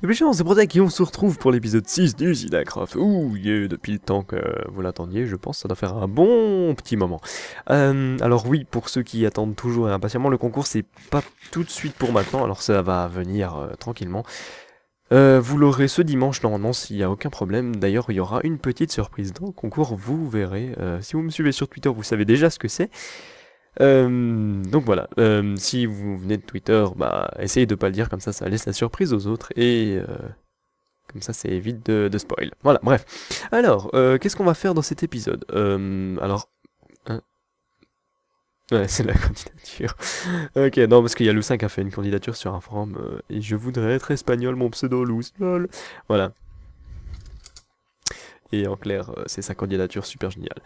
Et puis c'est pour ça qu'on se retrouve pour l'épisode 6 du Zinacraft. Ouh, yeah, depuis le temps que vous l'attendiez, je pense que ça doit faire un bon petit moment. Alors oui, pour ceux qui attendent toujours et impatiemment, le concours c'est pas tout de suite pour maintenant, alors ça va venir tranquillement. Vous l'aurez ce dimanche normalement s'il n'y a aucun problème. D'ailleurs il y aura une petite surprise dans le concours, vous verrez. Si vous me suivez sur Twitter, vous savez déjà ce que c'est. Donc voilà, si vous venez de Twitter, bah essayez de pas le dire, comme ça laisse la surprise aux autres et comme ça c'est évite de spoil. Voilà, bref. Alors, qu'est-ce qu'on va faire dans cet épisode? Alors... hein, ouais, c'est la candidature. Ok, non, parce qu'il y a Lucin qui a fait une candidature sur un forum, et je voudrais être espagnol, mon pseudo Luz, lol. Voilà. Et en clair, c'est sa candidature super géniale.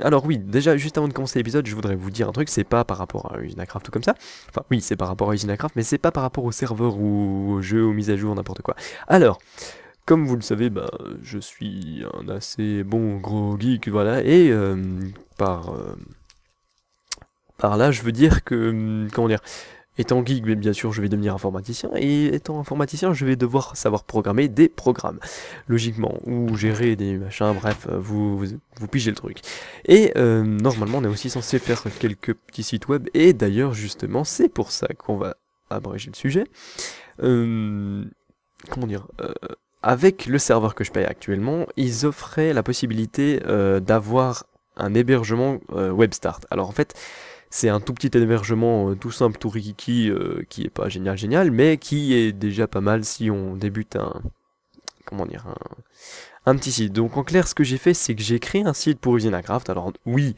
Alors oui, déjà, juste avant de commencer l'épisode, je voudrais vous dire un truc, c'est pas par rapport à Usinacraft ou comme ça. Enfin, oui, c'est par rapport à Usinacraft, mais c'est pas par rapport au serveur ou au jeu, aux mises à jour, n'importe quoi. Alors, comme vous le savez, bah, je suis un assez bon gros geek, voilà, et par là, je veux dire que, comment dire, étant geek, bien sûr, je vais devenir informaticien, et étant informaticien, je vais devoir savoir programmer des programmes, logiquement, ou gérer des machins, bref, vous pigez le truc. Et normalement, on est aussi censé faire quelques petits sites web, et d'ailleurs, justement, c'est pour ça qu'on va abréger le sujet. Comment dire avec le serveur que je paye actuellement, ils offraient la possibilité d'avoir un hébergement WebStart. Alors en fait, c'est un tout petit hébergement tout simple, tout rikiki, qui est pas génial, mais qui est déjà pas mal si on débute comment dire, un petit site. Donc en clair, ce que j'ai fait, c'est que j'ai créé un site pour Usinacraft. Alors oui,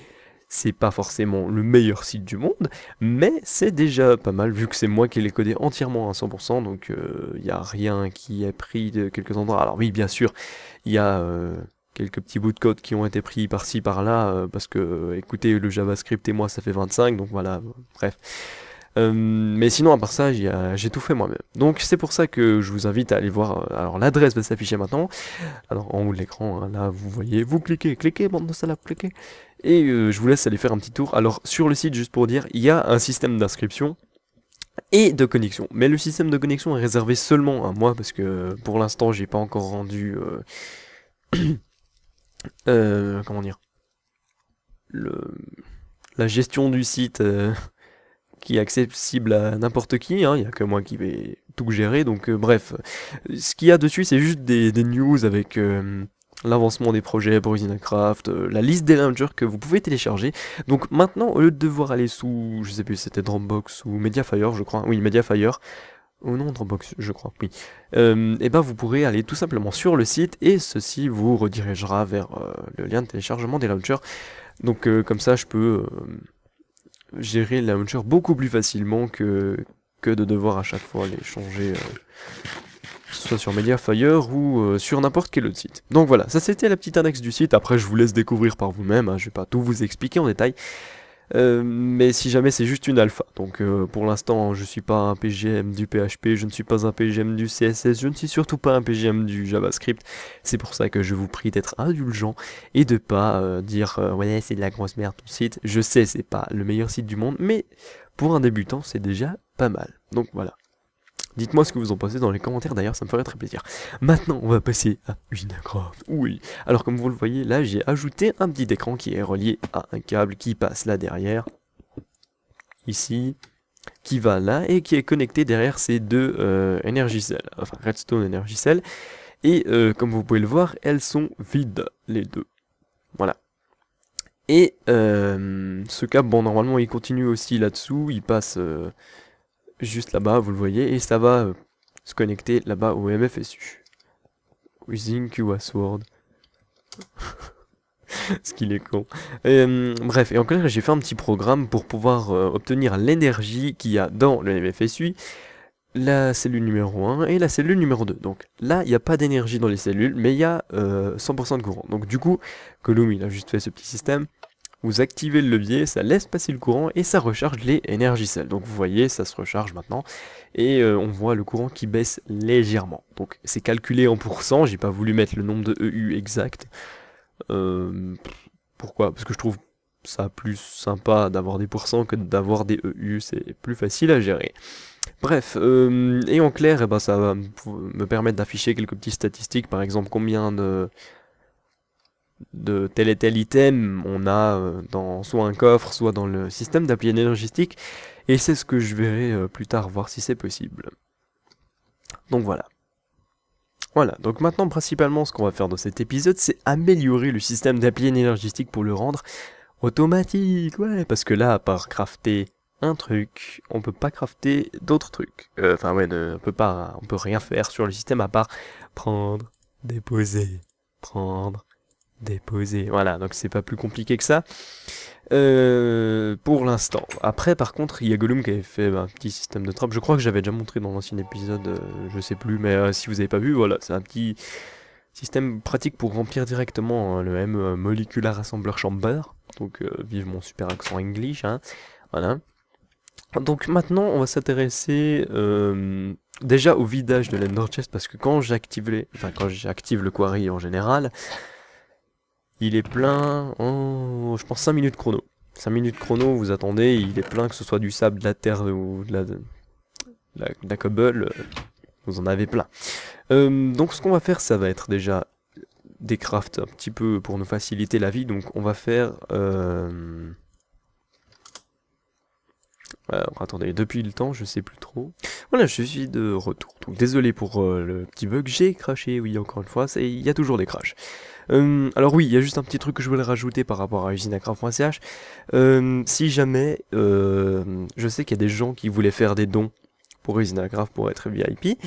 c'est pas forcément le meilleur site du monde, mais c'est déjà pas mal, vu que c'est moi qui l'ai codé entièrement à 100%, donc il n'y a rien qui est pris de quelques endroits. Alors oui, bien sûr, il y a... quelques petits bouts de code qui ont été pris par-ci par-là, parce que, écoutez, le JavaScript et moi ça fait 25, donc voilà, bref. Mais sinon, à part ça, j'ai tout fait moi-même. Donc c'est pour ça que je vous invite à aller voir, alors l'adresse va s'afficher maintenant, alors en haut de l'écran, hein, là vous voyez, vous cliquez, bande de salopes, cliquez, et je vous laisse aller faire un petit tour. Alors sur le site, juste pour dire, il y a un système d'inscription et de connexion, mais le système de connexion est réservé seulement à moi, parce que pour l'instant j'ai pas encore rendu... comment dire, la gestion du site qui est accessible à n'importe qui, hein, il n'y a que moi qui vais tout gérer, donc bref. Ce qu'il y a dessus, c'est juste des news avec l'avancement des projets pour Usinacraft, la liste des launchers que vous pouvez télécharger. Donc maintenant, au lieu de devoir aller sous, je sais plus, c'était Dropbox ou Mediafire, je crois, oui, Mediafire, oh non, Dropbox, je crois, oui. Et ben vous pourrez aller tout simplement sur le site et ceci vous redirigera vers le lien de téléchargement des launchers. Donc comme ça je peux gérer les launchers beaucoup plus facilement que de devoir à chaque fois les changer, que ce soit sur Mediafire ou sur n'importe quel autre site. Donc voilà, ça c'était la petite annexe du site, après je vous laisse découvrir par vous-même, hein, je vais pas tout vous expliquer en détail. Mais si jamais c'est juste une alpha, donc pour l'instant je suis pas un PGM du PHP, je ne suis pas un PGM du CSS, je ne suis surtout pas un PGM du JavaScript, c'est pour ça que je vous prie d'être indulgent et de pas dire ouais c'est de la grosse merde ton site, je sais c'est pas le meilleur site du monde, mais pour un débutant c'est déjà pas mal, donc voilà. Dites-moi ce que vous en pensez dans les commentaires, d'ailleurs ça me ferait très plaisir. Maintenant on va passer à Usinacraft, oui. Alors comme vous le voyez là j'ai ajouté un petit écran qui est relié à un câble qui passe là derrière, ici, qui va là et qui est connecté derrière ces deux Energy Cell, enfin Redstone Energy Cell. Et comme vous pouvez le voir, elles sont vides les deux, voilà. Et ce câble, bon normalement il continue aussi là-dessous, il passe... juste là-bas, vous le voyez, et ça va se connecter là-bas au MFSU. Using QSword. Ce qu'il est con. Bref, et en clair, j'ai fait un petit programme pour pouvoir obtenir l'énergie qu'il y a dans le MFSU, la cellule numéro 1 et la cellule numéro 2. Donc là, il n'y a pas d'énergie dans les cellules, mais il y a 100% de courant. Donc du coup, Colum, il a juste fait ce petit système. Vous activez le levier, ça laisse passer le courant et ça recharge les Energy Cells. Donc vous voyez, ça se recharge maintenant et on voit le courant qui baisse légèrement. Donc c'est calculé en pourcent, j'ai pas voulu mettre le nombre de EU exact. Pourquoi? Parce que je trouve ça plus sympa d'avoir des pourcents que d'avoir des EU, c'est plus facile à gérer. Bref, et en clair, eh ben, ça va me permettre d'afficher quelques petites statistiques, par exemple combien de tel et tel item on a dans soit un coffre, soit dans le système d'appli énergistique, et c'est ce que je verrai plus tard, voir si c'est possible. Donc voilà. Voilà, donc maintenant principalement ce qu'on va faire dans cet épisode, c'est améliorer le système d'appli énergistique pour le rendre automatique, ouais, parce que là, à part crafter un truc, on peut pas crafter d'autres trucs. Enfin ouais, on peut rien faire sur le système à part prendre, déposer, prendre, déposer. Voilà, donc c'est pas plus compliqué que ça. Pour l'instant. Après, par contre, il y a Gollum qui avait fait un petit système de trappe. Je crois que j'avais déjà montré dans l'ancien épisode, je sais plus, mais si vous avez pas vu, voilà, c'est un petit système pratique pour remplir directement le M Molecular Assembler Chamber. Donc, vive mon super accent English, hein. Voilà. Donc maintenant, on va s'intéresser déjà au vidage de l'Ender Chest, parce que quand j'active le Quarry en général, il est plein en, je pense, 5 minutes chrono. 5 minutes chrono, vous attendez, il est plein, que ce soit du sable, de la terre ou de la cobble, vous en avez plein. Donc ce qu'on va faire, ça va être déjà des crafts un petit peu pour nous faciliter la vie. Donc on va faire... alors, attendez, depuis le temps, je sais plus trop. Voilà, je suis de retour. Donc désolé pour le petit bug, j'ai craché, oui, encore une fois, il y a toujours des crashs. Alors oui, il y a juste un petit truc que je voulais rajouter par rapport à usinacraft.ch. Si jamais, je sais qu'il y a des gens qui voulaient faire des dons pour Usinacraft pour être VIP.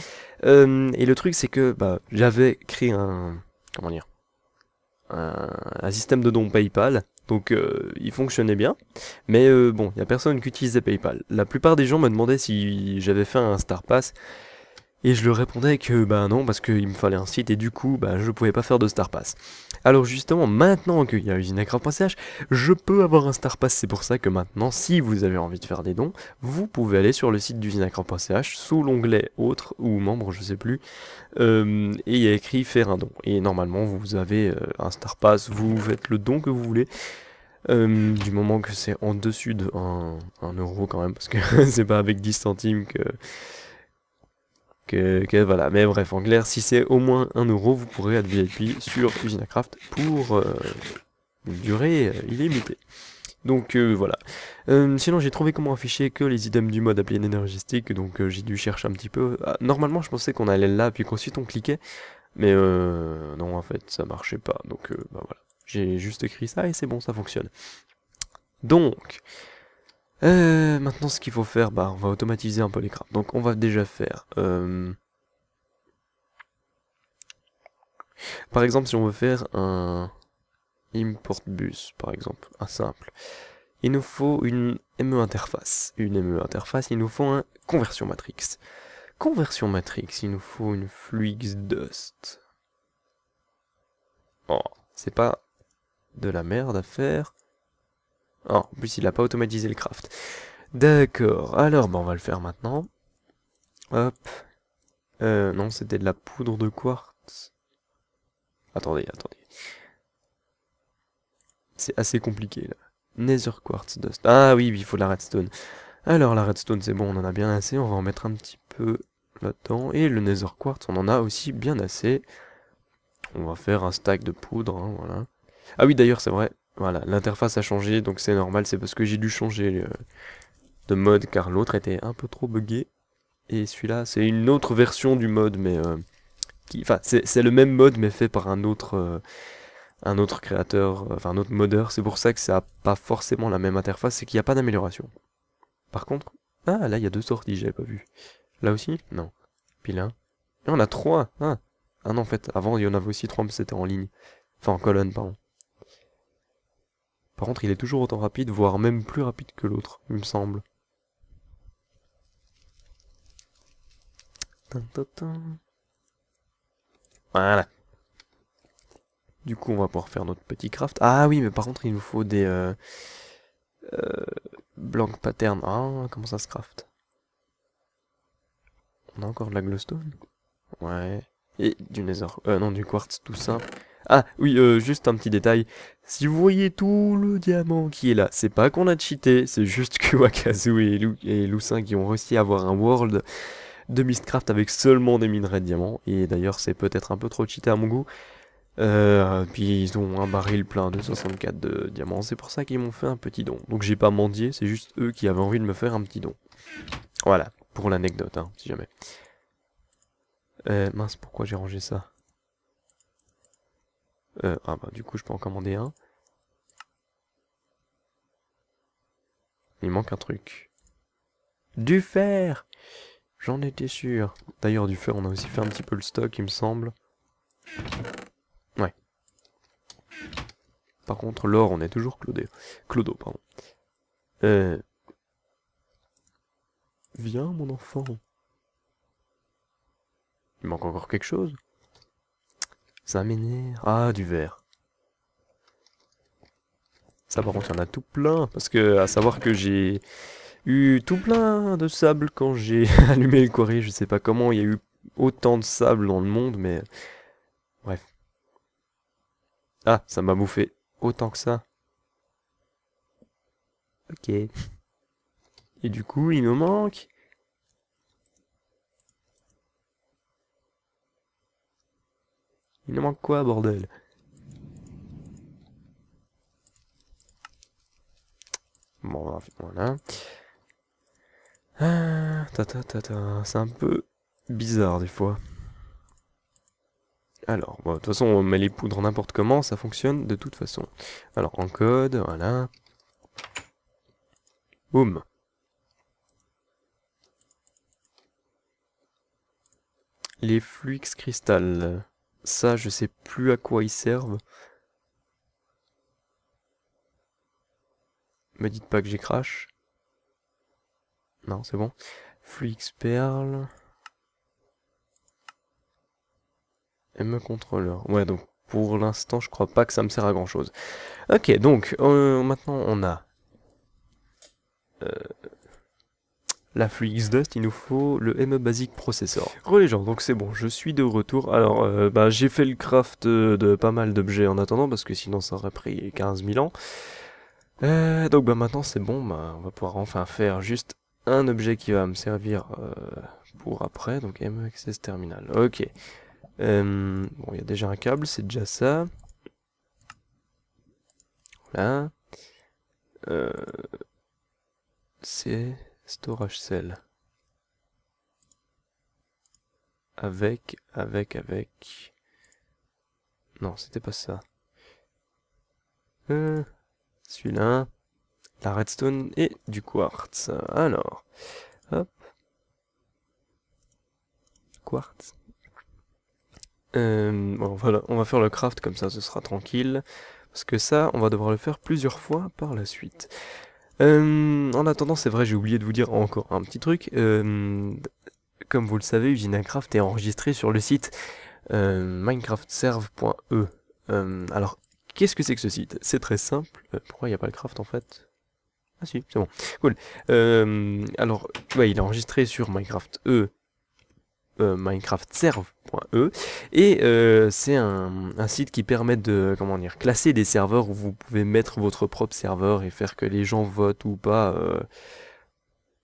Et le truc c'est que j'avais créé comment dire, un système de dons PayPal. Donc il fonctionnait bien. Mais bon, il n'y a personne qui utilisait PayPal. La plupart des gens me demandaient si j'avais fait un Star Pass. Et je leur répondais que non, parce qu'il me fallait un site et du coup je pouvais pas faire de Star Pass. Alors justement, maintenant qu'il y a usinacraft.ch, je peux avoir un Star Pass. C'est pour ça que maintenant, si vous avez envie de faire des dons, vous pouvez aller sur le site d'usinacraft.ch sous l'onglet autres ou membres, je sais plus, et il y a écrit faire un don. Et normalement, vous avez un Star Pass, vous faites le don que vous voulez. Du moment que c'est en dessus de 1 euro quand même, parce que c'est pas avec 10 centimes que voilà, mais bref, en clair, si c'est au moins 1 euro, vous pourrez être VIP sur Usinacraft pour une durée illimitée. Donc voilà. Sinon, j'ai trouvé comment afficher que les items du mode appli énergistique, donc j'ai dû chercher un petit peu. Ah, normalement, je pensais qu'on allait là, puis qu'ensuite on cliquait, mais non, en fait, ça marchait pas. Donc voilà, j'ai juste écrit ça et c'est bon, ça fonctionne. Donc, maintenant, ce qu'il faut faire, on va automatiser un peu les crafts. Donc, on va déjà faire... par exemple, si on veut faire un import bus, par exemple, un simple, il nous faut une ME interface. Une ME interface, il nous faut un conversion matrix. Conversion matrix, il nous faut une Fluix Dust. Oh, c'est pas de la merde à faire. Oh, en plus, il a pas automatisé le craft. D'accord, alors on va le faire maintenant. Hop. Non, c'était de la poudre de quartz. Attendez. C'est assez compliqué là. Nether Quartz Dust. Ah oui, il faut la redstone. Alors la redstone, c'est bon, on en a bien assez. On va en mettre un petit peu là-dedans. Et le Nether Quartz, on en a aussi bien assez. On va faire un stack de poudre, hein, voilà. Ah oui, d'ailleurs, c'est vrai. Voilà, l'interface a changé, donc c'est normal. C'est parce que j'ai dû changer de mode, car l'autre était un peu trop buggé. Et celui-là, c'est une autre version du mode, mais... Enfin, c'est le même mode, mais fait par un autre créateur, enfin un autre modeur. C'est pour ça que ça n'a pas forcément la même interface, c'est qu'il n'y a pas d'amélioration. Par contre... Ah, là, il y a 2 sorties, j'avais pas vu. Là aussi? Non. Puis là... Et on a 3. Ah non, en fait, avant, il y en avait aussi 3, mais c'était en ligne. Enfin, en colonne, pardon. Par contre, il est toujours autant rapide, voire même plus rapide que l'autre, il me semble. Voilà. Du coup, on va pouvoir faire notre petit craft. Ah oui, mais par contre, il nous faut des blank patterns. Ah, comment ça se craft? On a encore de la glowstone? Ouais. Et du nether. Non, du quartz tout simple. Ah oui, juste un petit détail. Si vous voyez tout le diamant qui est là, c'est pas qu'on a cheaté, c'est juste que Wakazu et Lucin qui ont réussi à avoir un world de Mistcraft avec seulement des minerais de diamants. Et d'ailleurs, c'est peut-être un peu trop cheaté à mon goût. Puis ils ont un baril plein de 64 de diamants, c'est pour ça qu'ils m'ont fait un petit don. Donc j'ai pas mendié, c'est juste eux qui avaient envie de me faire un petit don. Voilà, pour l'anecdote, hein, si jamais. Mince, pourquoi j'ai rangé ça? Ah bah du coup je peux en commander un. Il manque un truc. Du fer! J'en étais sûr. D'ailleurs du fer on a aussi fait un petit peu le stock il me semble. Ouais. Par contre l'or on est toujours Clodo, pardon. Viens mon enfant. Il manque encore quelque chose? Ça m'énerve. Ah, du verre. Ça, par contre, il y en a tout plein. Parce que, à savoir que j'ai eu tout plein de sable quand j'ai allumé le quarry. Je sais pas comment il y a eu autant de sable dans le monde, mais... Bref. Ah, ça m'a bouffé autant que ça. Ok. Et du coup, il me manque... Il me manque quoi, bordel? Bon, voilà. Ah, c'est un peu bizarre des fois. Alors, bon, de toute façon, on met les poudres n'importe comment, ça fonctionne de toute façon. Alors, en code, voilà. Boum. Les Fluix cristal. Ça, je sais plus à quoi ils servent. Me dites pas que j'ai crash. Non, c'est bon. Fluix perle. ME contrôleur. Ouais, donc pour l'instant, je crois pas que ça me sert à grand chose. Ok, donc maintenant on a la Fluix Dust, il nous faut le ME Basic Processor. Les gens, donc c'est bon, je suis de retour. Alors, bah, j'ai fait le craft de pas mal d'objets en attendant, parce que sinon ça aurait pris 15 000 ans. Donc bah maintenant c'est bon, bah, on va pouvoir enfin faire juste un objet qui va me servir pour après, donc ME Access Terminal. Ok. Bon, il y a déjà un câble, c'est déjà ça. Voilà. C'est Storage Cell. Avec... Non, c'était pas ça. Celui-là. La redstone et du quartz. Alors, hop. Quartz. Bon, voilà, on va faire le craft comme ça, ce sera tranquille. Parce que ça, on va devoir le faire plusieurs fois par la suite. En attendant, c'est vrai, j'ai oublié de vous dire encore un petit truc. Comme vous le savez, Usinacraft est enregistré sur le site minecraftserve.e. Alors, qu'est-ce que c'est que ce site? C'est très simple. Pourquoi il n'y a pas le craft en fait? Ah si, c'est bon. Cool. Alors, ouais, il est enregistré sur minecraftserve.e et c'est un site qui permet de, comment dire, classer des serveurs où vous pouvez mettre votre propre serveur et faire que les gens votent ou pas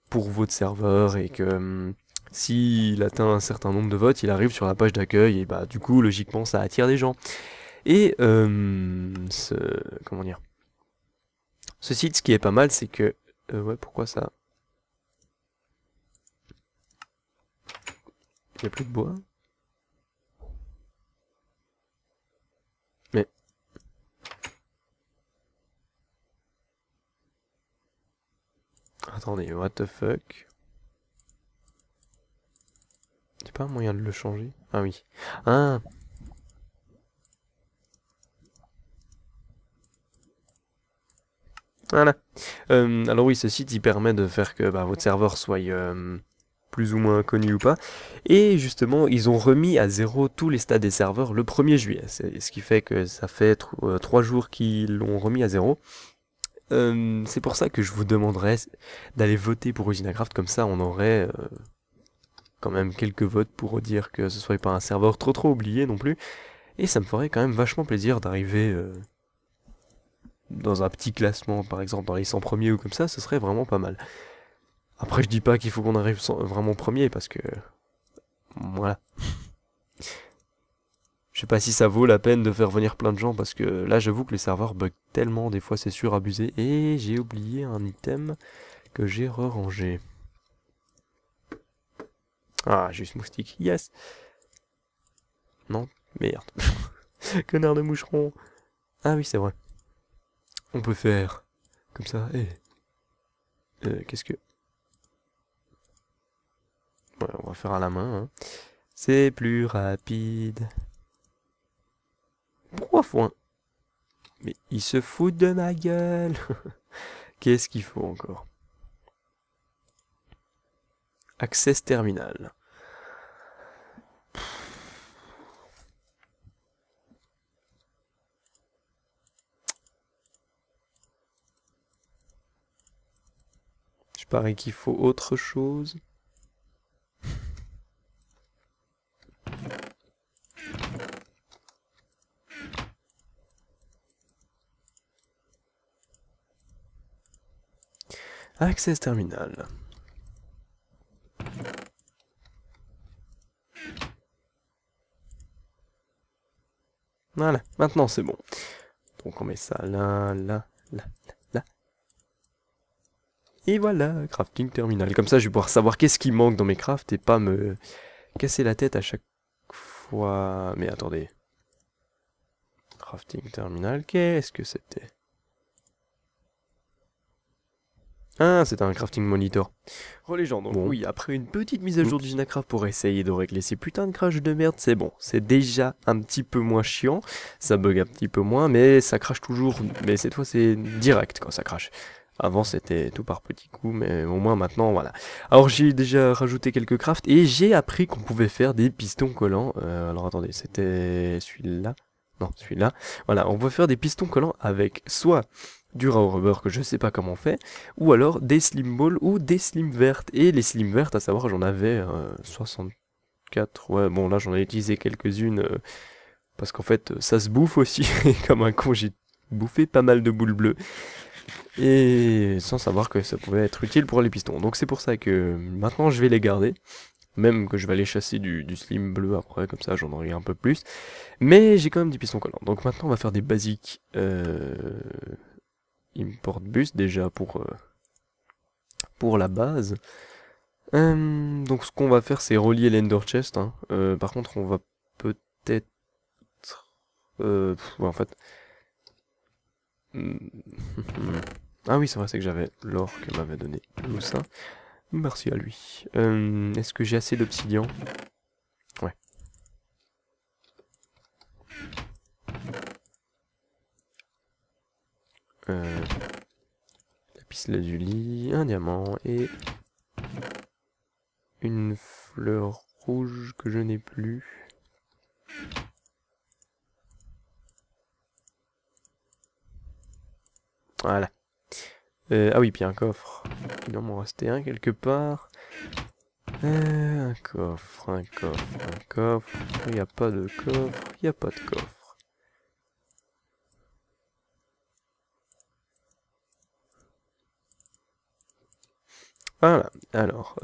pour votre serveur et que s'il atteint un certain nombre de votes, il arrive sur la page d'accueil et bah du coup logiquement ça attire des gens. Et comment dire, ce site, ce qui est pas mal, c'est que ouais, pourquoi ça? Il n'y a plus de bois? Mais... Attendez, what the fuck? C'est pas un moyen de le changer? Ah oui. Ah! Voilà. Alors oui, ce site, il permet de faire que bah, votre serveur soit plus ou moins connu ou pas. Et justement, ils ont remis à zéro tous les stats des serveurs le 1er juillet. Ce qui fait que ça fait 3 jours qu'ils l'ont remis à zéro. C'est pour ça que je vous demanderais d'aller voter pour Usinacraft, comme ça on aurait quand même quelques votes pour dire que ce soit pas un serveur trop oublié non plus. Et ça me ferait quand même vachement plaisir d'arriver dans un petit classement, par exemple dans les 100 premiers ou comme ça, ce serait vraiment pas mal. Après je dis pas qu'il faut qu'on arrive vraiment premier, parce que... Voilà. Je sais pas si ça vaut la peine de faire venir plein de gens, parce que là j'avoue que les serveurs bug tellement, des fois c'est surabusé. Et j'ai oublié un item que j'ai re-rangé. Ah, juste moustique, yes. Non, merde. Connard de moucheron. Ah oui, c'est vrai. On peut faire comme ça. Qu'est-ce que... Ouais, on va faire à la main. Hein. C'est plus rapide. 3 fois. Mais il se fout de ma gueule. Qu'est-ce qu'il faut encore? Access terminal. Je parie qu'il faut autre chose. Access terminal. Voilà, maintenant c'est bon. Donc on met ça là, là, là, là. Et voilà, crafting terminal. Comme ça je vais pouvoir savoir qu'est-ce qui manque dans mes crafts et pas me casser la tête à chaque fois. Mais attendez. Crafting terminal, qu'est-ce que c'était? Ah, c'est un crafting monitor. Les gens, donc bon. Oui, après une petite mise à jour du Ginacraft pour essayer de régler ces putains de crash de merde, c'est bon. C'est déjà un petit peu moins chiant, ça bug un petit peu moins, mais ça crache toujours. Mais cette fois, c'est direct quand ça crache. Avant, c'était tout par petits coups, mais au moins maintenant, voilà. Alors, j'ai déjà rajouté quelques crafts, et j'ai appris qu'on pouvait faire des pistons collants. Alors, attendez, c'était celui-là? Non, celui-là. Voilà, on peut faire des pistons collants avec soit du raw rubber que je sais pas comment on fait, ou alors des slim balls ou des slim vertes. Et les slim vertes, à savoir, j'en avais 64. Ouais, bon, là j'en ai utilisé quelques-unes parce qu'en fait, ça se bouffe aussi. Et comme un con, j'ai bouffé pas mal de boules bleues. Et sans savoir que ça pouvait être utile pour les pistons. Donc c'est pour ça que maintenant je vais les garder. Même que je vais aller chasser du slim bleu après, comme ça j'en aurai un peu plus. Mais j'ai quand même des pistons collants. Donc maintenant on va faire des basiques import bus déjà pour la base. Donc ce qu'on va faire c'est relier l'ender chest. Hein. Par contre on va peut-être... ouais, en fait... Ah oui c'est vrai, c'est que j'avais l'or que m'avait donné Moussa. Merci à lui. Est-ce que j'ai assez d'obsidian? Ouais. Lapis lazuli, un diamant et une fleur rouge que je n'ai plus. Voilà. Ah oui, puis un coffre. Il doit m'en rester un quelque part. Un coffre, un coffre, un coffre. Il n'y a pas de coffre, il n'y a pas de coffre. Voilà, alors.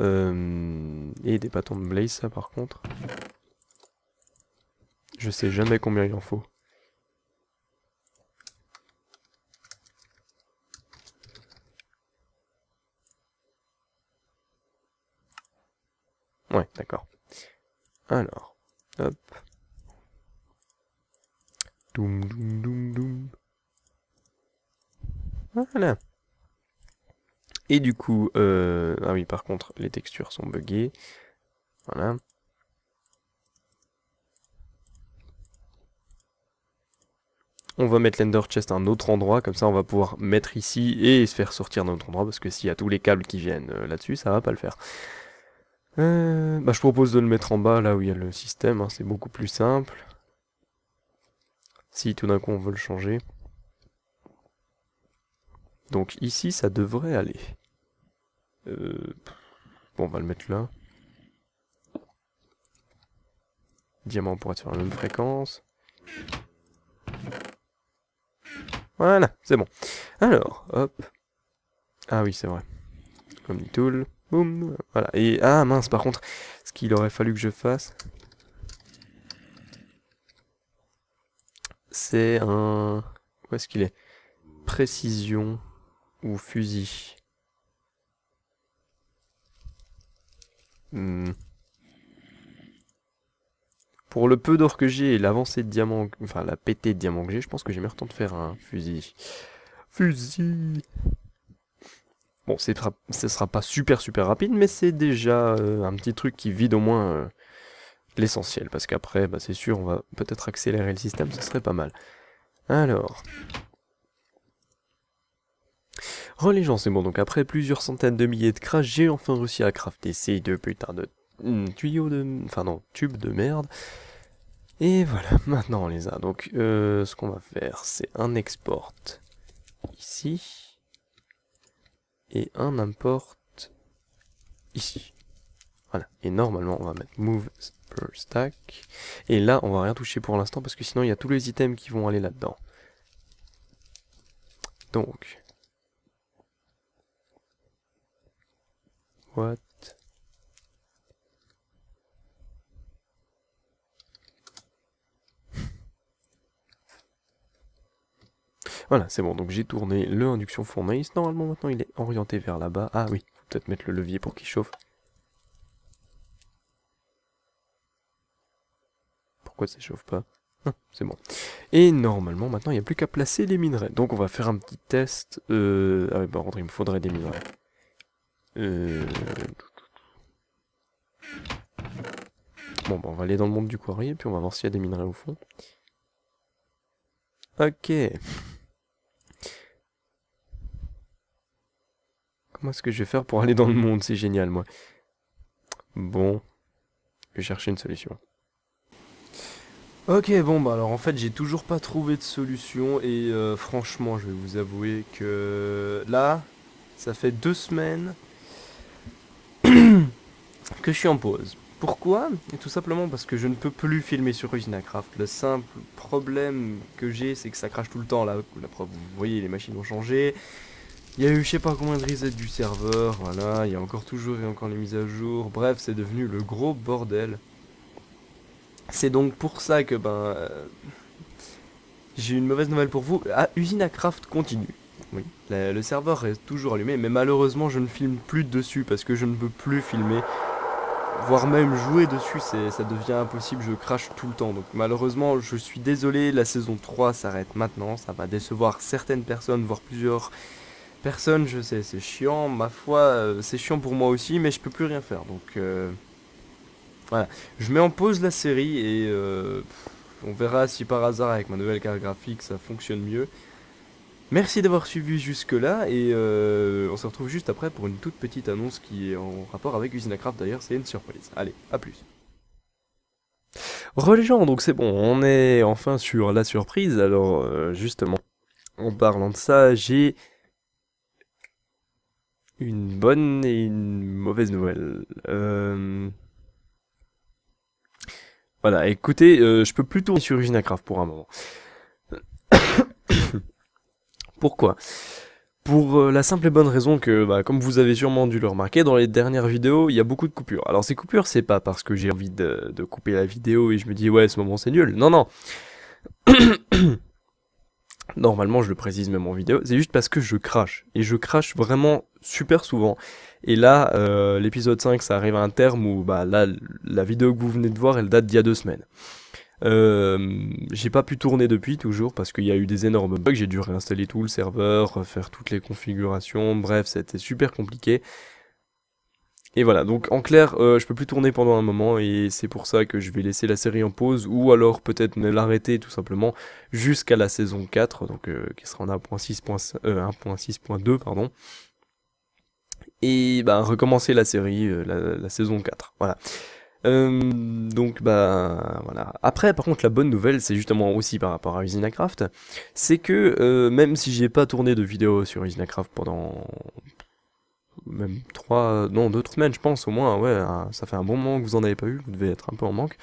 Et des bâtons de blaze, ça par contre. Je sais jamais combien il en faut. Ouais, d'accord. Alors, hop. Doum, doum, doum, doum. Voilà. Et du coup, ah oui, par contre, les textures sont buggées. Voilà. On va mettre l'ender chest à un autre endroit, comme ça on va pouvoir mettre ici et se faire sortir d'un autre endroit, parce que s'il y a tous les câbles qui viennent là-dessus, ça va pas le faire. Je propose de le mettre en bas, là où il y a le système, hein, c'est beaucoup plus simple. Si tout d'un coup on veut le changer. Donc ici, ça devrait aller. Bon, on va le mettre là. Diamant pour être sur la même fréquence. Voilà, c'est bon. Alors, hop. Ah oui, c'est vrai. Omni Tool, boum, voilà. Et, ah mince, par contre, ce qu'il aurait fallu que je fasse, c'est un... Où est-ce qu'il est? Précision ou fusil. Pour le peu d'or que j'ai et l'avancée de diamant, enfin la pétée de diamant que j'ai, je pense que j'ai meilleur temps de faire un fusil. Fusil. Bon, ce sera pas super rapide, mais c'est déjà un petit truc qui vide au moins l'essentiel. Parce qu'après, bah, c'est sûr, on va peut-être accélérer le système, ce serait pas mal. Alors... Religion, c'est bon, donc après plusieurs centaines de milliers de crashs, j'ai enfin réussi à crafter ces deux putains de tuyaux de... Enfin non, tubes de merde. Et voilà, maintenant on les a. Donc ce qu'on va faire, c'est un export ici. Et un import ici. Voilà, et normalement on va mettre move per stack. Et là on va rien toucher pour l'instant parce que sinon il y a tous les items qui vont aller là-dedans. Donc... What? Voilà, c'est bon, donc j'ai tourné le induction fournace. Normalement maintenant il est orienté vers là-bas. Ah oui, faut peut-être mettre le levier pour qu'il chauffe. Pourquoi ça chauffe pas? Ah, c'est bon. Et normalement maintenant il n'y a plus qu'à placer les minerais. Donc on va faire un petit test. Ah oui, par contre il me faudrait des minerais. Bon, bah, on va aller dans le monde du quarry, puis on va voir s'il y a des minerais au fond. Ok. Comment est-ce que je vais faire pour aller dans le monde? C'est génial, moi. Bon. Je vais chercher une solution. Ok, bon, bah alors en fait, j'ai toujours pas trouvé de solution, et franchement, je vais vous avouer que là, ça fait 2 semaines que je suis en pause. Pourquoi? Et tout simplement parce que je ne peux plus filmer sur Usinacraft. Le simple problème que j'ai, c'est que ça crache tout le temps. Là, la preuve, vous voyez, les machines ont changé. Il y a eu je sais pas combien de resets du serveur, voilà, il y a encore toujours et encore les mises à jour. Bref, c'est devenu le gros bordel. C'est donc pour ça que j'ai une mauvaise nouvelle pour vous. Ah, Usinacraft continue. Oui, le serveur reste toujours allumé, mais malheureusement je ne filme plus dessus parce que je ne peux plus filmer. Voire même jouer dessus, ça devient impossible, je crache tout le temps. Donc malheureusement, je suis désolé, la saison 3 s'arrête maintenant. Ça va décevoir certaines personnes, voire plusieurs personnes, je sais, c'est chiant. Ma foi, c'est chiant pour moi aussi, mais je peux plus rien faire. Donc voilà, je mets en pause la série et on verra si par hasard avec ma nouvelle carte graphique ça fonctionne mieux. Merci d'avoir suivi jusque-là et on se retrouve juste après pour une toute petite annonce qui est en rapport avec Usinacraft d'ailleurs, c'est une surprise. Allez, à plus. Religion, donc c'est bon, on est enfin sur la surprise. Alors justement, en parlant de ça, j'ai une bonne et une mauvaise nouvelle. Voilà, écoutez, je peux plus tourner sur Usinacraft pour un moment. Pourquoi? Pour la simple et bonne raison que, bah, comme vous avez sûrement dû le remarquer, dans les dernières vidéos, il y a beaucoup de coupures. Alors ces coupures, c'est pas parce que j'ai envie de couper la vidéo et je me dis ouais, ce moment c'est nul. Non, non. Normalement, je le précise même en vidéo, c'est juste parce que je crache. Et je crache vraiment super souvent. Et là, l'épisode 5, ça arrive à un terme où, bah là, la vidéo que vous venez de voir, elle date d'il y a 2 semaines. J'ai pas pu tourner depuis toujours parce qu'il y a eu des énormes bugs, j'ai dû réinstaller tout le serveur, refaire toutes les configurations, bref, c'était super compliqué. Et voilà, donc en clair, je peux plus tourner pendant un moment et c'est pour ça que je vais laisser la série en pause ou alors peut-être l'arrêter tout simplement jusqu'à la saison 4, donc qui sera en 1.6.2, pardon. Et bah recommencer la série, la saison 4, voilà. Donc bah voilà. Après par contre la bonne nouvelle c'est justement aussi par rapport à Usinacraft, c'est que même si j'ai pas tourné de vidéo sur Usinacraft pendant même 2 semaines je pense au moins, ouais, ça fait un bon moment que vous en avez pas eu, vous devez être un peu en manque.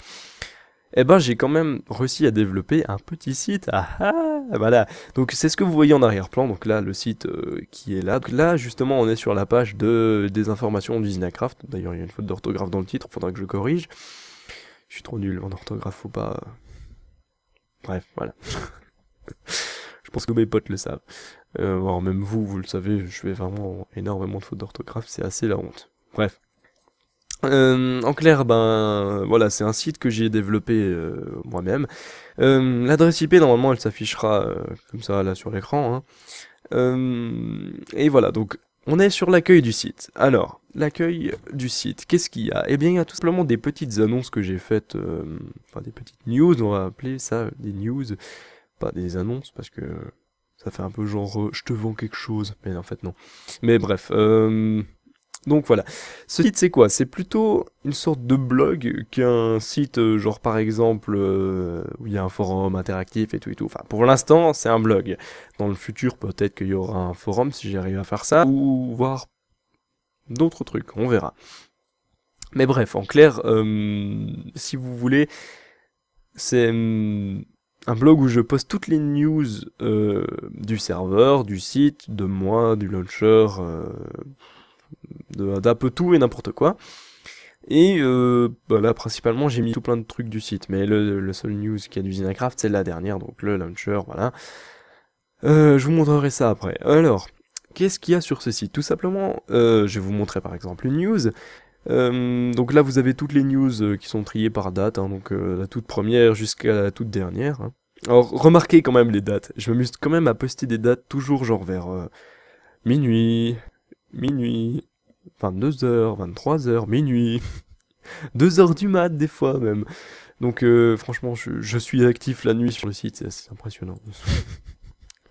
eh ben j'ai quand même réussi à développer un petit site. Ah ah, voilà. Donc c'est ce que vous voyez en arrière-plan. Donc là, le site qui est là. Donc là, justement, on est sur la page des informations d'Usinacraft. D'ailleurs, il y a une faute d'orthographe dans le titre, faudra que je corrige. Je suis trop nul en orthographe, faut pas. Bref, voilà. Je pense que mes potes le savent. Voire même vous, vous le savez, je fais vraiment énormément de fautes d'orthographe, c'est assez la honte. Bref. En clair, ben voilà, c'est un site que j'ai développé moi-même. L'adresse IP, normalement, elle s'affichera comme ça là sur l'écran, hein. Et voilà, donc on est sur l'accueil du site. Alors, l'accueil du site, qu'est-ce qu'il y a? Eh bien, il y a tout simplement des petites annonces que j'ai faites, enfin des petites news, on va appeler ça des news, pas des annonces, parce que ça fait un peu genre je te vends quelque chose, mais en fait non. Mais bref, donc voilà. Ce site c'est quoi? C'est plutôt une sorte de blog qu'un site genre par exemple où il y a un forum interactif et tout et tout. Enfin pour l'instant c'est un blog. Dans le futur peut-être qu'il y aura un forum si j'arrive à faire ça ou voir d'autres trucs, on verra. Mais bref, en clair, si vous voulez, c'est un blog où je poste toutes les news du serveur, du site, de moi, du launcher, d'un peu tout et n'importe quoi. Et bah là, principalement, j'ai mis tout plein de trucs du site, mais le seul news qu'il y a d'Usinacraft, c'est la dernière, donc le launcher, voilà. Je vous montrerai ça après. Alors, qu'est-ce qu'il y a sur ce site? Tout simplement, je vais vous montrer par exemple une news. Donc là, vous avez toutes les news qui sont triées par date, hein, donc la toute première jusqu'à la toute dernière, hein. Alors, remarquez quand même les dates. Je m'amuse quand même à poster des dates toujours genre vers minuit, minuit, 22h, 23h, minuit, 2h du mat des fois même. Donc franchement, je suis actif la nuit sur le site, c'est impressionnant.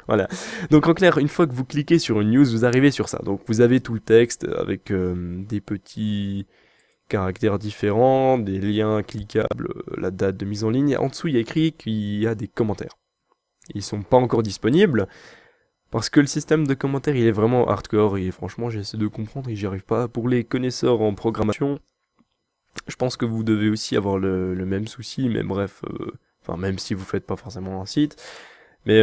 Voilà. Donc en clair, une fois que vous cliquez sur une news, vous arrivez sur ça. Donc vous avez tout le texte avec des petits caractères différents, des liens cliquables, la date de mise en ligne. En dessous, il y a écrit qu'il y a des commentaires. Ils sont pas encore disponibles parce que le système de commentaires, il est vraiment hardcore et franchement, j'essaie de comprendre et j'y arrive pas. Pour les connaisseurs en programmation, je pense que vous devez aussi avoir le même souci, mais bref, enfin même si vous faites pas forcément un site. Mais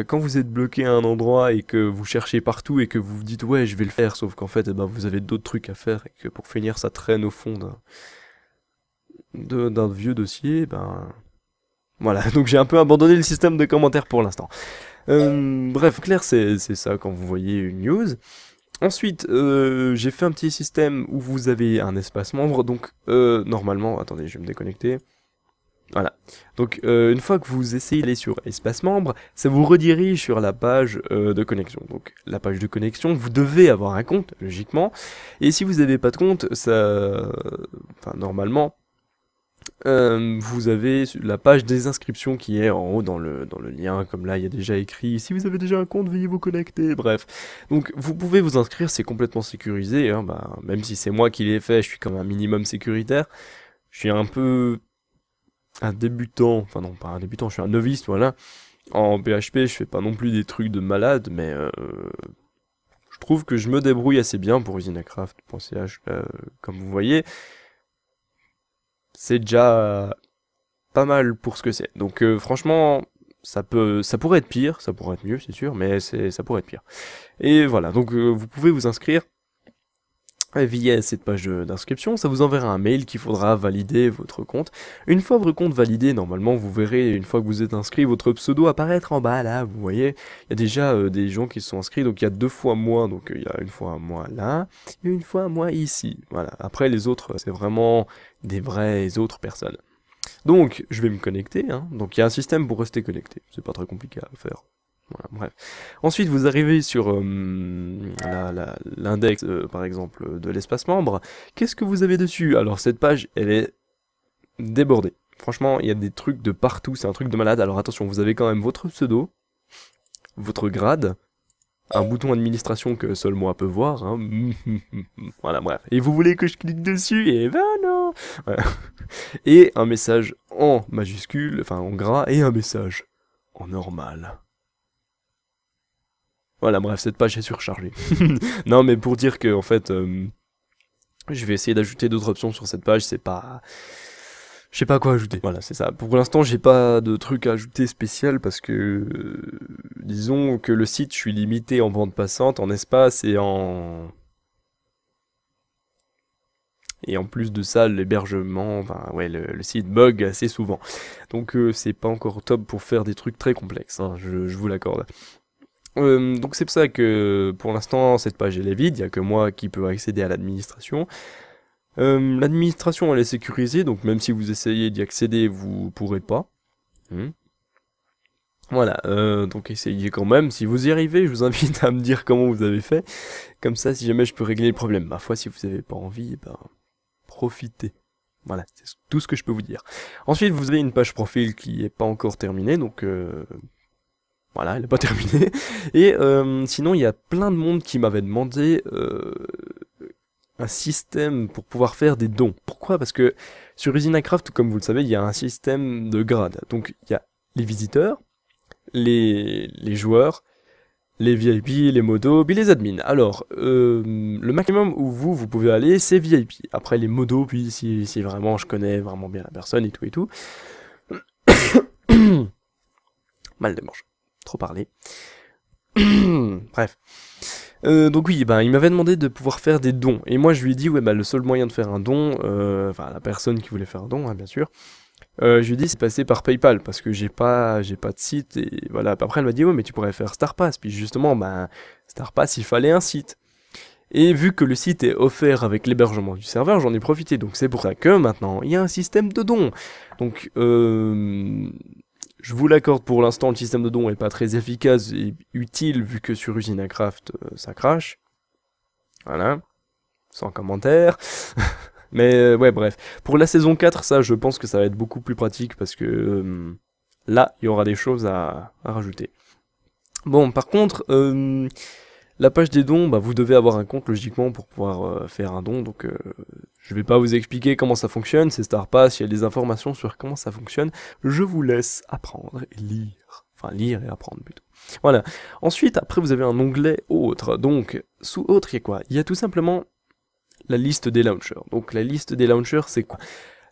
quand vous êtes bloqué à un endroit et que vous cherchez partout et que vous vous dites ouais je vais le faire, sauf qu'en fait eh ben, vous avez d'autres trucs à faire et que pour finir ça traîne au fond d'un vieux dossier, ben voilà, donc j'ai un peu abandonné le système de commentaires pour l'instant. Bref, clair c'est ça quand vous voyez une news. Ensuite, j'ai fait un petit système où vous avez un espace membre, donc normalement, attendez, je vais me déconnecter. Voilà. Donc une fois que vous essayez d'aller sur espace membre, ça vous redirige sur la page de connexion. Donc la page de connexion, vous devez avoir un compte, logiquement. Et si vous n'avez pas de compte, ça, enfin normalement, vous avez la page des inscriptions qui est en haut dans le lien, comme là il y a déjà écrit, si vous avez déjà un compte, veuillez vous connecter, bref. Donc vous pouvez vous inscrire, c'est complètement sécurisé, hein, bah, même si c'est moi qui l'ai fait, je suis quand même un minimum sécuritaire. Je suis un peu un débutant, enfin non pas un débutant, je suis un novice, voilà. En PHP, je fais pas non plus des trucs de malade, mais je trouve que je me débrouille assez bien pour usinacraft.ch, comme vous voyez. C'est déjà pas mal pour ce que c'est. Donc franchement, ça pourrait être pire, ça pourrait être mieux, c'est sûr, mais ça pourrait être pire. Et voilà, donc vous pouvez vous inscrire via cette page d'inscription, ça vous enverra un mail qu'il faudra valider votre compte. Une fois votre compte validé, normalement vous verrez, une fois que vous êtes inscrit, votre pseudo apparaître en bas là, vous voyez. Il y a déjà des gens qui se sont inscrits, donc il y a 2 fois moi, donc il y a une fois moi là, et une fois moi ici. Voilà, après les autres, c'est vraiment des vraies autres personnes. Donc je vais me connecter, hein. Donc il y a un système pour rester connecté, c'est pas très compliqué à faire. Voilà, bref. Ensuite, vous arrivez sur l'index, par exemple, de l'espace membre. Qu'est-ce que vous avez dessus? Alors, cette page, elle est débordée. Franchement, il y a des trucs de partout, c'est un truc de malade. Alors attention, vous avez quand même votre pseudo, votre grade, un bouton administration que seul moi peux voir, hein. Voilà, bref. Et vous voulez que je clique dessus? Et ben non. Voilà. Et un message en majuscule, enfin en gras, et un message en normal. Voilà, bref, cette page est surchargée. Non, mais pour dire que, en fait, je vais essayer d'ajouter d'autres options sur cette page, c'est pas... je sais pas quoi ajouter. Voilà, c'est ça. Pour l'instant, j'ai pas de truc à ajouter spécial parce que, disons que le site, je suis limité en bande passante, en espace et en plus de ça, l'hébergement, enfin ouais, le site bug assez souvent. Donc c'est pas encore top pour faire des trucs très complexes, hein, je vous l'accorde. Donc c'est pour ça que pour l'instant cette page elle est vide, il n'y a que moi qui peux accéder à l'administration. L'administration elle est sécurisée, donc même si vous essayez d'y accéder, vous pourrez pas. Hmm. Voilà, donc essayez quand même. Si vous y arrivez, je vous invite à me dire comment vous avez fait. Comme ça, si jamais je peux régler le problème. Ma foi, si vous n'avez pas envie, ben, profitez. Voilà, c'est tout ce que je peux vous dire. Ensuite, vous avez une page profil qui est pas encore terminée, donc voilà, elle n'est pas terminée. Et sinon, il y a plein de monde qui m'avait demandé un système pour pouvoir faire des dons. Pourquoi? Parce que sur Usinacraft, comme vous le savez, il y a un système de grades. Donc il y a les visiteurs, les joueurs, les VIP, les modos, puis les admins. Alors, le maximum où vous pouvez aller, c'est VIP. Après les modos, puis si vraiment je connais vraiment bien la personne et tout et tout. Mal de manche. Trop parler. Bref. Donc oui, ben, il m'avait demandé de pouvoir faire des dons. Et moi, je lui ai dit, ouais, bah, le seul moyen de faire un don, enfin, la personne qui voulait faire un don, hein, bien sûr, je lui ai dit, c'est passer par PayPal, parce que j'ai pas de site, et voilà. Après, elle m'a dit, ouais, mais tu pourrais faire StarPass. Puis justement, ben, StarPass, il fallait un site. Et vu que le site est offert avec l'hébergement du serveur, j'en ai profité. Donc c'est pour ça que maintenant, il y a un système de dons. Donc, je vous l'accorde, pour l'instant, le système de dons est pas très efficace et utile, vu que sur Usinacraft, ça crache. Voilà. Sans commentaire. Mais ouais, bref. Pour la saison 4, ça, je pense que ça va être beaucoup plus pratique, parce que là, il y aura des choses à rajouter. Bon, par contre, la page des dons, bah, vous devez avoir un compte logiquement pour pouvoir faire un don, donc je vais pas vous expliquer comment ça fonctionne, c'est StarPass, il y a des informations sur comment ça fonctionne, je vous laisse apprendre et lire, enfin lire et apprendre plutôt. Voilà, ensuite, après vous avez un onglet autre, donc sous autre il y a quoi? Il y a tout simplement la liste des launchers. Donc la liste des launchers c'est quoi?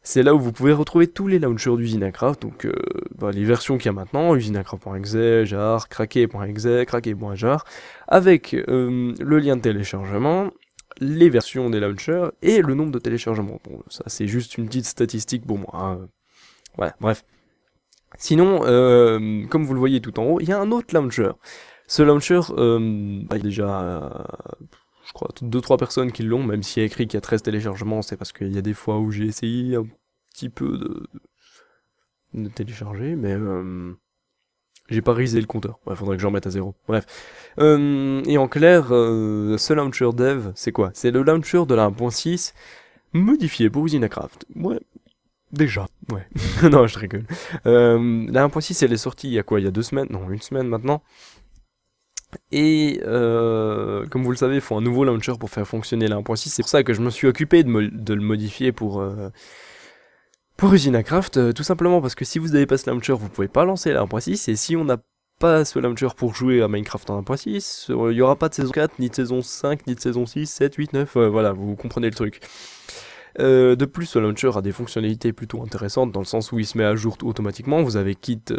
C'est là où vous pouvez retrouver tous les launchers d'Usinacraft, donc bah, les versions qu'il y a maintenant, usinacraft.exe, jar, krake.exe, krake.jar, avec le lien de téléchargement, les versions des launchers et le nombre de téléchargements. Bon, ça c'est juste une petite statistique pour moi. Hein. Voilà, bref. Sinon, comme vous le voyez tout en haut, il y a un autre launcher. Ce launcher, bah, il y a déjà je crois, 2-3 personnes qui l'ont, même s'il y a écrit qu'il y a 13 téléchargements, c'est parce qu'il y a des fois où j'ai essayé un petit peu de télécharger, mais j'ai pas risé le compteur. Ouais, faudrait que j'en mette à 0. Bref. Et en clair, ce launcher dev, c'est quoi? C'est le launcher de la 1.6 modifié pour Usinacraft. Ouais. Déjà, ouais. Non, je rigole. La 1.6, elle est sortie il y a quoi? Il y a 2 semaines? Non, 1 semaine maintenant. Et comme vous le savez, il faut un nouveau launcher pour faire fonctionner la 1.6. C'est pour ça que je me suis occupé de le modifier pour Usinacraft. Tout simplement parce que si vous n'avez pas ce launcher, vous pouvez pas lancer la 1.6. Et si on n'a pas ce launcher pour jouer à Minecraft en 1.6, il n'y aura pas de saison 4, ni de saison 5, ni de saison 6, 7, 8, 9. Voilà, vous comprenez le truc. De plus, ce launcher a des fonctionnalités plutôt intéressantes dans le sens où il se met à jour automatiquement. Vous avez quitte,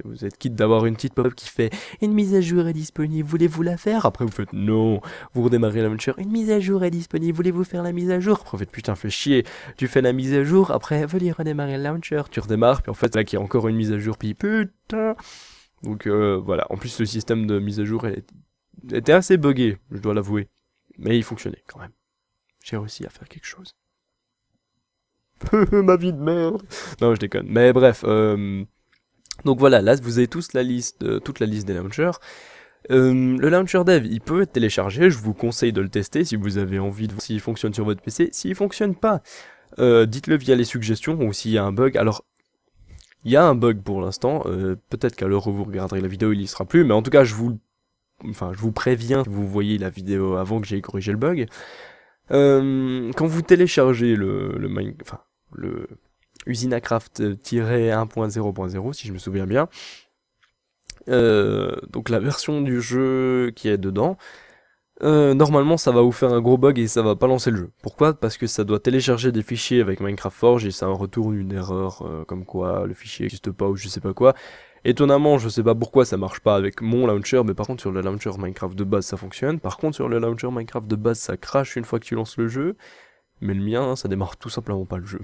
vous êtes quitte d'avoir une petite pop-up qui fait une mise à jour est disponible, voulez-vous la faire? Après vous faites non, vous redémarrez le launcher, une mise à jour est disponible, voulez-vous faire la mise à jour? Après vous faites putain, fais chier, tu fais la mise à jour, après veuillez redémarrer le launcher, tu redémarres, puis en fait là qu'il y a encore une mise à jour, puis putain. Donc voilà, en plus le système de mise à jour était assez buggé, je dois l'avouer, mais il fonctionnait quand même. J'ai réussi à faire quelque chose. Ma vie de merde. Non, je déconne. Mais bref, donc voilà, là vous avez tous toute la liste des launchers. Le launcher dev, il peut être téléchargé, je vous conseille de le tester si vous avez envie de voir s'il fonctionne sur votre PC. S'il fonctionne pas, dites-le via les suggestions ou s'il y a un bug. Alors, il y a un bug pour l'instant, peut-être qu'à l'heure où vous regarderez la vidéo il y sera plus, mais en tout cas je vous préviens si vous voyez la vidéo avant que j'ai corrigé le bug. Quand vous téléchargez le Usinacraft-1.0.0 si je me souviens bien, donc la version du jeu qui est dedans, Normalement ça va vous faire un gros bug et ça va pas lancer le jeu. Pourquoi? Parce que ça doit télécharger des fichiers avec Minecraft Forge et ça retourne une erreur comme quoi le fichier n'existe pas ou je sais pas quoi. Étonnamment, je sais pas pourquoi ça marche pas avec mon launcher, mais par contre sur le launcher Minecraft de base ça fonctionne. Par contre sur le launcher Minecraft de base ça crache une fois que tu lances le jeu. Mais le mien, ça démarre tout simplement pas le jeu.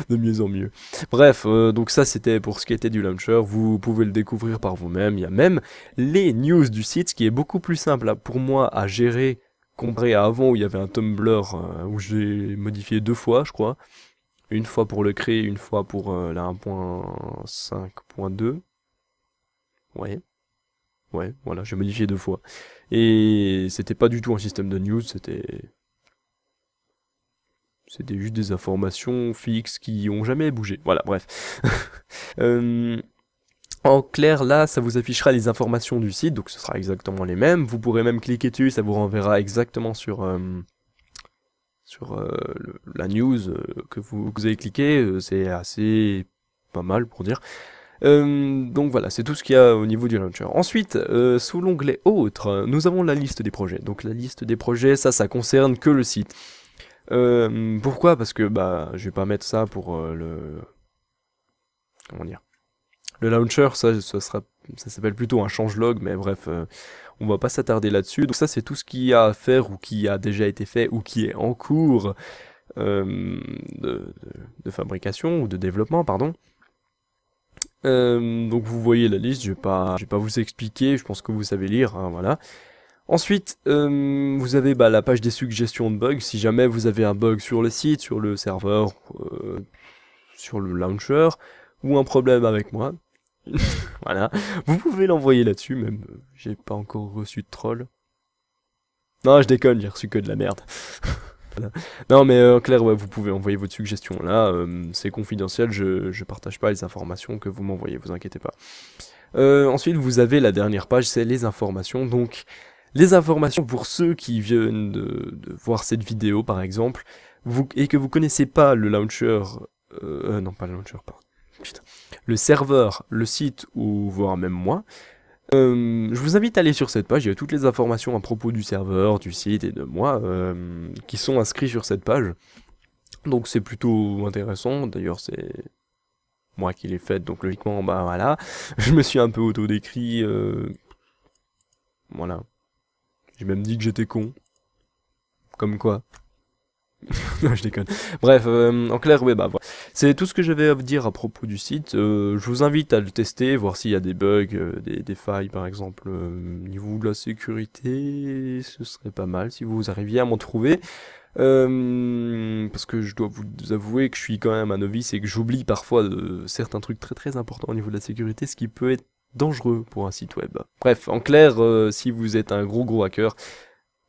De mieux en mieux. Bref, donc ça c'était pour ce qui était du launcher, vous pouvez le découvrir par vous-même, il y a même les news du site, ce qui est beaucoup plus simple là, pour moi à gérer, comparé à avant où il y avait un Tumblr où j'ai modifié 2 fois je crois, une fois pour le créer, une fois pour la 1.5.2, ouais, voilà, j'ai modifié 2 fois, et c'était pas du tout un système de news, c'était juste des informations fixes qui ont jamais bougé. Voilà, bref. En clair, là, ça vous affichera les informations du site, donc ce sera exactement les mêmes. Vous pourrez même cliquer dessus, ça vous renverra exactement sur la news que vous avez cliqué. C'est assez pas mal pour dire. Donc voilà, c'est tout ce qu'il y a au niveau du launcher. Ensuite, sous l'onglet Autres, nous avons la liste des projets. Donc la liste des projets, ça concerne que le site. Pourquoi? Parce que bah je vais pas mettre ça pour comment dire, le launcher, ça s'appelle plutôt un changelog, mais bref, on va pas s'attarder là-dessus. Donc ça c'est tout ce qu'il y a à faire ou qui a déjà été fait ou qui est en cours de fabrication ou de développement, pardon. Donc vous voyez la liste, je vais pas vous expliquer, je pense que vous savez lire, hein, voilà. Ensuite, vous avez la page des suggestions de bugs, si jamais vous avez un bug sur le site, sur le serveur, sur le launcher, ou un problème avec moi, voilà, vous pouvez l'envoyer là-dessus, même, j'ai pas encore reçu de troll. Non, je déconne, j'ai reçu que de la merde. Voilà. Non mais en clair, ouais, vous pouvez envoyer votre suggestion là, c'est confidentiel, je partage pas les informations que vous m'envoyez, vous inquiétez pas. Ensuite, vous avez la dernière page, c'est les informations, donc... Les informations pour ceux qui viennent de voir cette vidéo par exemple, et que vous connaissez pas le launcher, non pas le launcher, pardon, putain, le serveur, le site ou voire même moi, je vous invite à aller sur cette page, il y a toutes les informations à propos du serveur, du site et de moi qui sont inscrits sur cette page. Donc c'est plutôt intéressant, d'ailleurs c'est moi qui l'ai faite, donc logiquement bah voilà, je me suis un peu auto-décrit, voilà. J'ai même dit que j'étais con. Comme quoi. Non, je déconne. Bref, en clair, ouais, bah voilà. C'est tout ce que j'avais à vous dire à propos du site. Je vous invite à le tester, voir s'il y a des bugs, des failles par exemple. Niveau de la sécurité, ce serait pas mal si vous arriviez à m'en trouver. Parce que je dois vous avouer que je suis quand même un novice et que j'oublie parfois certains trucs très très importants au niveau de la sécurité, ce qui peut être dangereux pour un site web. Bref, en clair, si vous êtes un gros hacker,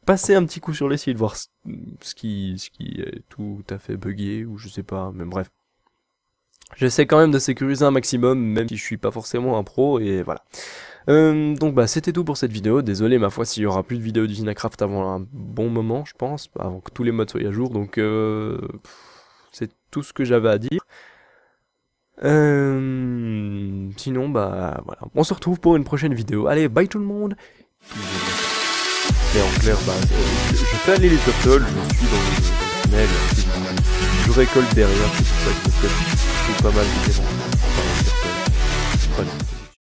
passez un petit coup sur les sites, voir ce qui est tout à fait buggé, ou je sais pas, mais bref. J'essaie quand même de sécuriser un maximum, même si je suis pas forcément un pro, et voilà. Donc bah c'était tout pour cette vidéo, désolé ma foi s'il y aura plus de vidéos d'Usinacraft avant un bon moment je pense, avant que tous les mods soient à jour, donc c'est tout ce que j'avais à dire. Sinon, bah voilà. On se retrouve pour une prochaine vidéo. Allez, bye tout le monde. Et en clair, bah, je fais aller les turtles, je suis dans le tunnel, je récolte derrière, c'est pour ça que je fais pas mal d'éléments. Voilà.